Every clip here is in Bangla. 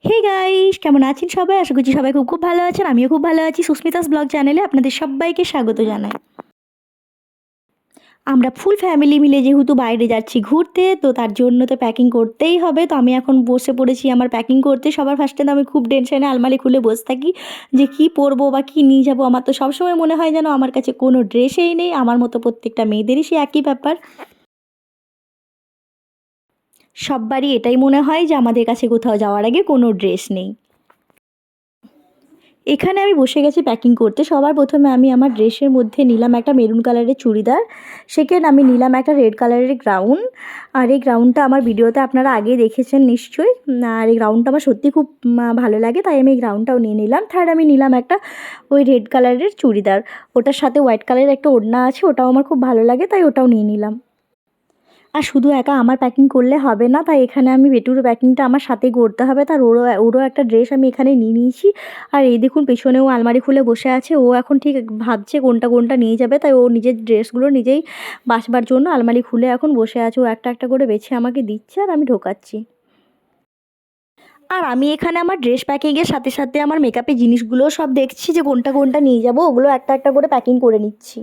হে গাইস, কেমন আছেন সবাই? আশা করছি সবাই খুব খুব ভালো আছেন। আমিও খুব ভালো আছি। সুস্মিতাস ব্লগ চ্যানেলে আপনাদের সবাইকে স্বাগত জানাই। আমরা ফুল ফ্যামিলি মিলে যেহেতু বাইরে যাচ্ছি ঘুরতে, তো তার জন্য তো প্যাকিং করতেই হবে। তো আমি এখন বসে পড়েছি আমার প্যাকিং করতে। সবার ফার্স্টে তো আমি খুব টেনশনে আলমারি খুলে বসে থাকি যে কী পরবো বা কী নিয়ে যাবো। আমার তো সবসময় মনে হয় যেন আমার কাছে কোনো ড্রেসই নেই। আমার মতো প্রত্যেকটা মেয়েদেরই সে একই ব্যাপার। সববারই এটাই মনে হয় যে আমাদের কাছে কোথাও যাওয়ার আগে কোনো ড্রেস নেই। এখানে আমি বসে গেছি প্যাকিং করতে। সবার প্রথমে আমি আমার ড্রেসের মধ্যে নিলাম একটা মেরুন কালারের চুড়িদার। সেকেন্ড আমি নিলাম একটা রেড কালারের গাউন। আর এই গাউনটা আমার ভিডিওতে আপনারা আগেই দেখেছেন নিশ্চয়ই। আর এই গাউনটা আমার সত্যি খুব ভালো লাগে, তাই আমি এই গাউনটাও নিয়ে নিলাম। থার্ড আমি নিলাম একটা ওই রেড কালারের চুড়িদার। ওটার সাথে হোয়াইট কালারের একটা ওড়না আছে, ওটাও আমার খুব ভালো লাগে, তাই ওটাও নিয়ে নিলাম। আর শুধু একা আমার প্যাকিং করলে হবে না, তাই এখানে আমি বেটুর প্যাকিংটা আমার সাথেই করতে হবে। তার ওরও একটা ড্রেস আমি এখানে নিয়ে নিয়েছি। আর এই দেখুন পেছনেও আলমারি খুলে বসে আছে। ও এখন ঠিক ভাবছে কোনটা কোনটা নিয়ে যাবে, তাই ও নিজের ড্রেসগুলো নিজেই বাছবার জন্য আলমারি খুলে এখন বসে আছে। ও একটা একটা করে বেছে আমাকে দিচ্ছে আর আমি ঢোকাচ্ছি। আর আমি এখানে আমার ড্রেস প্যাকিংয়ের সাথে সাথে আমার মেকআপের জিনিসগুলোও সব দেখছি যে কোনটা কোনটা নিয়ে যাব, ওগুলো একটা একটা করে প্যাকিং করে নিচ্ছি।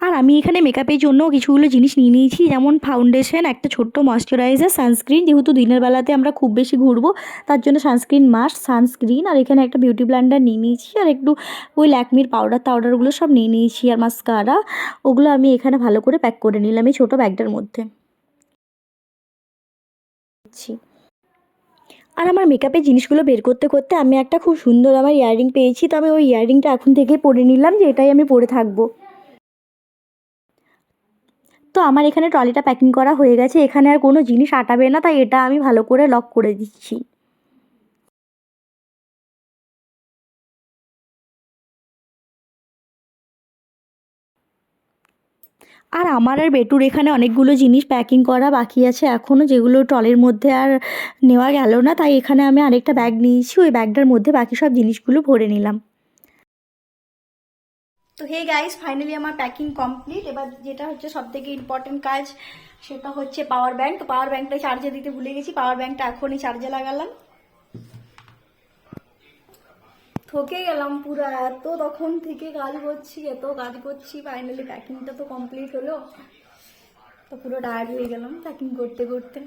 আর আমি এখানে মেকআপের জন্য কিছুগুলো জিনিস নিয়ে নিয়েছি, যেমন ফাউন্ডেশন, একটা ছোট্ট ময়শ্চারাইজার, সানস্ক্রিন। যেহেতু দিনের বেলাতে আমরা খুব বেশি ঘুরবো, তার জন্য সানস্ক্রিন মাস্ক, সানস্ক্রিন। আর এখানে একটা বিউটি ব্লেন্ডার নিয়ে নিয়েছি, আর একটু ওই ল্যাকমির পাউডারগুলো সব নিয়ে নিয়েছি, আর মাস্কারা। ওগুলো আমি এখানে ভালো করে প্যাক করে নিলাম এই ছোটো ব্যাগটার মধ্যে। আর আমার মেকআপের জিনিসগুলো বের করতে করতে আমি একটা খুব সুন্দর আমার ইয়াররিং পেয়েছি। তো আমি ওই ইয়াররিংটা এখন থেকে পরে নিলাম, যে এটাই আমি পরে থাকবো। তো আমার এখানে ট্রলিটা প্যাকিং করা হয়ে গেছে। এখানে আর কোনো জিনিস আটাবে না, তাই এটা আমি ভালো করে লক করে দিচ্ছি। আর আমার আর বেটুর এখানে অনেকগুলো জিনিস প্যাকিং করা বাকি আছে এখনও, যেগুলো ট্রলির মধ্যে আর নেওয়া গেল না, তাই এখানে আমি আরেকটা ব্যাগ নিয়েছি। ওই ব্যাগটার মধ্যে বাকি সব জিনিসগুলো ভরে নিলাম। তো হে গাইস, ফাইনালি আমার প্যাকিং কমপ্লিট। এবার যেটা হচ্ছে সবথেকে ইম্পর্টেন্ট কাজ, সেটা হচ্ছে পাওয়ার ব্যাংক। তো পাওয়ার ব্যাংকটা চার্জে দিতে ভুলে গেছি, পাওয়ার ব্যাংকটা এখনই চার্জে লাগালাম। ঠকে গেলাম পুরো, এত তখন থেকে কাজ করছি, এত কাজ করছি, ফাইনালি প্যাকিংটা তো কমপ্লিট হলো। তো পুরো টায়ার্ড হয়ে গেলাম প্যাকিং করতে করতে।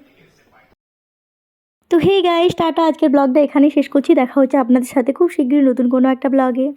তো হে গাইস, টাটা। আজকের ব্লগটা এখানেই শেষ করছি। দেখা হচ্ছে আপনাদের সাথে খুব শীঘ্রই নতুন কোনো একটা ব্লগে।